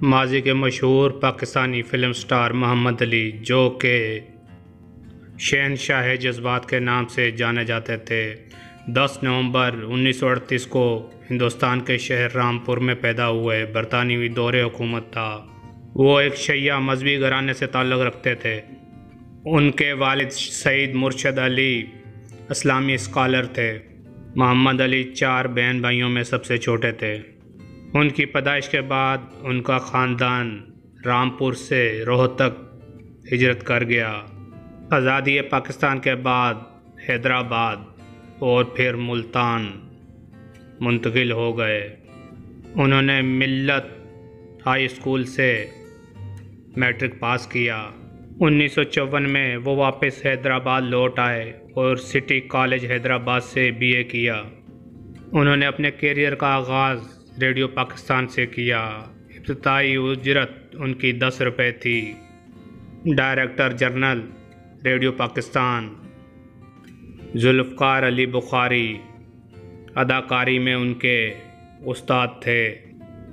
ماضی کے مشہور پاکستانی فلم سٹار محمد علی، جو کہ شہنشاہ جذبات کے نام سے جانے جاتے تھے، 10 نومبر 1938 کو ہندوستان کے شہر رامپور میں پیدا ہوئے۔ برطانوی دور حکومت تھا۔ وہ ایک شیعہ مذہبی گھرانے سے تعلق رکھتے تھے۔ ان کے والد سعید مرشد علی اسلامی اسکالر تھے۔ محمد علی 4 بہن بھائیوں میں سب سے چھوٹے تھے۔ ان کی پیدائش کے بعد ان کا خاندان رامپور سے روہتک ہجرت کر گیا۔ آزادی پاکستان کے بعد حیدرآباد اور پھر ملتان منتقل ہو گئے۔ انہوں نے ملت ہائی اسکول سے میٹرک پاس کیا۔ 1954 میں وہ واپس حیدرآباد لوٹ آئے اور سٹی کالج حیدرآباد سے BA کیا۔ انہوں نے اپنے کیریئر کا آغاز ریڈیو پاکستان سے کیا۔ ابتدائی اجرت ان کی 10 روپے تھی۔ Director general radio Pakistan Zulfiqar Ali Bukhari اداکاری میں ان کے استاد تھے۔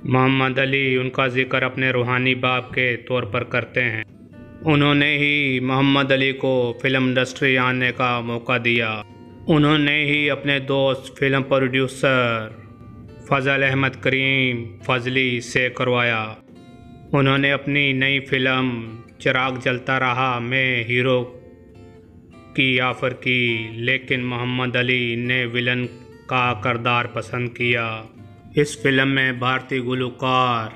محمد علی ان کا ذکر اپنے روحانی باپ کے طور پر کرتے ہیں۔ انہوں نے ہی محمد علی کو فلم انڈسٹری آنے کا موقع دیا۔ انہوں نے ہی اپنے دوست فلم پروڈیوسر فضل احمد کریم فضلی سے کروایا۔ انہوں نے اپنی نئی فلم چراغ جلتا رہا میں ہیرو کی آفر کی، لیکن محمد علی نے ولن کا کردار پسند کیا۔ اس فلم میں بھارتی گلوکار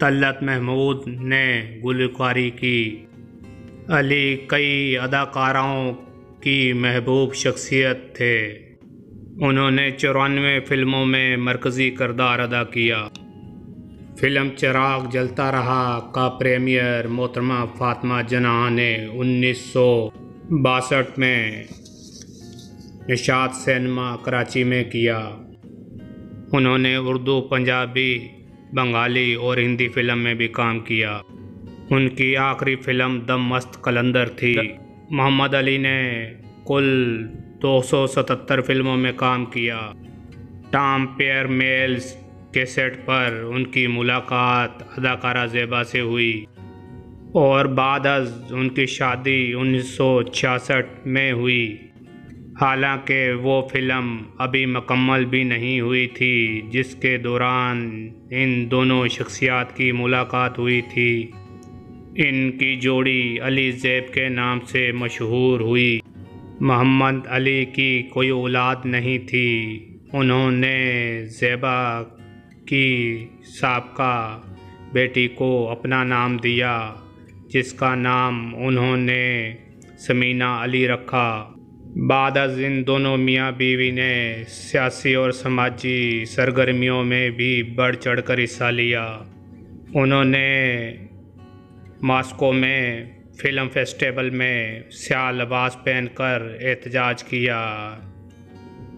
طلعت محمود نے گلوکاری کی۔ علی کئی اداکاروں کی محبوب شخصیت تھے۔ انہوں نے 94 فلموں میں مرکزی کردار ادا کیا۔ فلم چراغ جلتا رہا کا پریمیئر محترمہ فاطمہ جناح نے 1962 میں نشاط سینما کراچی میں کیا۔ انہوں نے اردو، پنجابی، بنگالی اور ہندی فلم میں بھی کام کیا۔ ان کی آخری فلم دم مست قلندر تھی۔ محمد علی نے کل 277 فلموں میں کام کیا۔ ٹام پیئر میلز کے سیٹ پر ان کی ملاقات اداکارہ زیبا سے ہوئی اور بعد از ان کی شادی 1966 میں ہوئی، حالانکہ وہ فلم ابھی مکمل بھی نہیں ہوئی تھی جس کے دوران ان دونوں شخصیات کی ملاقات ہوئی تھی۔ ان کی جوڑی علی زیب کے نام سے مشہور ہوئی۔ محمد علی کی کوئی اولاد نہیں تھی۔ انہوں نے زیبا کی سابقہ بیٹی کو اپنا نام دیا، جس کا نام انہوں نے ثمینہ علی رکھا۔ بعد از ان دونوں میاں بیوی نے سیاسی اور سماجی سرگرمیوں میں بھی بڑھ چڑھ کر حصہ لیا۔ انہوں نے ماسکو میں فلم فیسٹیول میں سیاہ لباس پہن کر احتجاج کیا،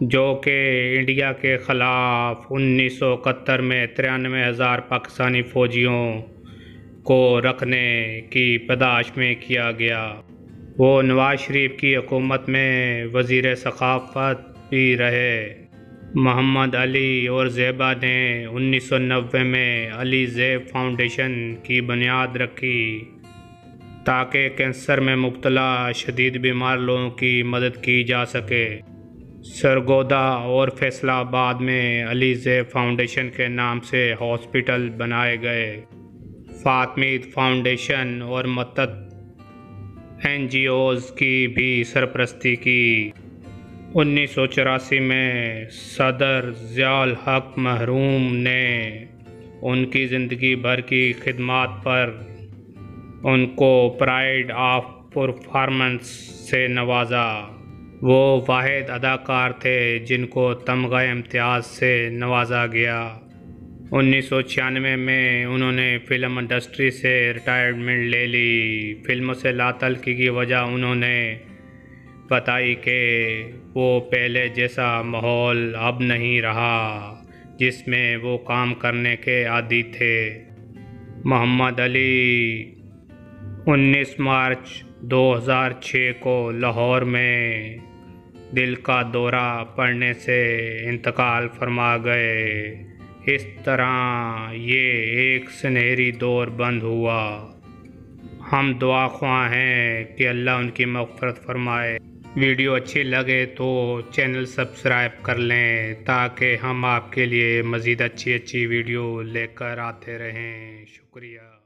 جو کہ انڈیا کے خلاف 1971 میں 93,000 پاکستانی فوجیوں کو رکھنے کی پاداش میں کیا گیا۔ وہ نواز شریف کی حکومت میں وزیر ثقافت بھی رہے۔ محمد علی اور زیبا نے 1990 میں علی زیب فاؤنڈیشن کی بنیاد رکھی تاکہ کینسر میں مبتلا شدید بیمار لوگوں کی مدد کی جا سکے۔ سرگودا اور فیصل آباد میں علی زیب فاؤنڈیشن کے نام سے ہاسپٹل بنائے گئے۔ فاطمید فاؤنڈیشن اور متعدد NGOز کی بھی سرپرستی کی۔ 1984 میں صدر ضیاء الحق محروم نے ان کی زندگی بھر کی خدمات پر ان کو پرائڈ آف پرفارمنس سے نوازا۔ وہ واحد اداکار تھے جن کو تمغہ امتیاز سے نوازا گیا۔ 1996 میں انہوں نے فلم انڈسٹری سے ریٹائرمنٹ لے لی۔ فلموں سے لا تعلقی کی وجہ انہوں نے بتائی کہ وہ پہلے جیسا ماحول اب نہیں رہا جس میں وہ کام کرنے کے عادی تھے۔ محمد علی 19 مارچ 2006 کو لاہور میں دل کا دورہ پڑنے سے انتقال فرما گئے۔ اس طرح یہ ایک سنہری دور بند ہوا۔ ہم دعا خواہ ہیں کہ اللہ ان کی مغفرت فرمائے۔ ویڈیو اچھی لگے تو چینل سبسکرائب کر لیں تاکہ ہم آپ کے لیے مزید اچھی ویڈیو لے کر آتے رہیں۔ شکریہ۔